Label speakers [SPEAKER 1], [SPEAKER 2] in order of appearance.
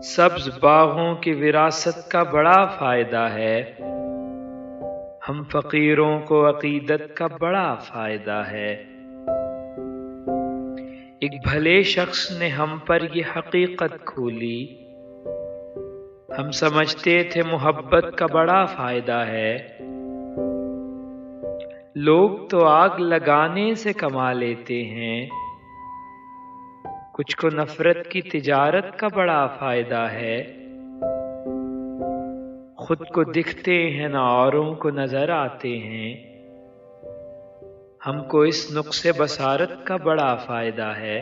[SPEAKER 1] سبز باغوں کی وراثت کا بڑا فائدہ ہے، ہم فقیروں کو عقیدت کا بڑا فائدہ ہے۔ ایک بھلے شخص نے ہم پر یہ حقیقت کھولی، ہم سمجھتے تھے محبت کا بڑا فائدہ ہے۔ لوگ تو آگ لگانے سے کما لیتے ہیں، کچھ کو نفرت کی تجارت کا بڑا فائدہ ہے۔ خود کو دکھتے ہیں نہ اوروں کو نظر آتے ہیں، ہم کو اس نقص بصارت کا بڑا فائدہ ہے۔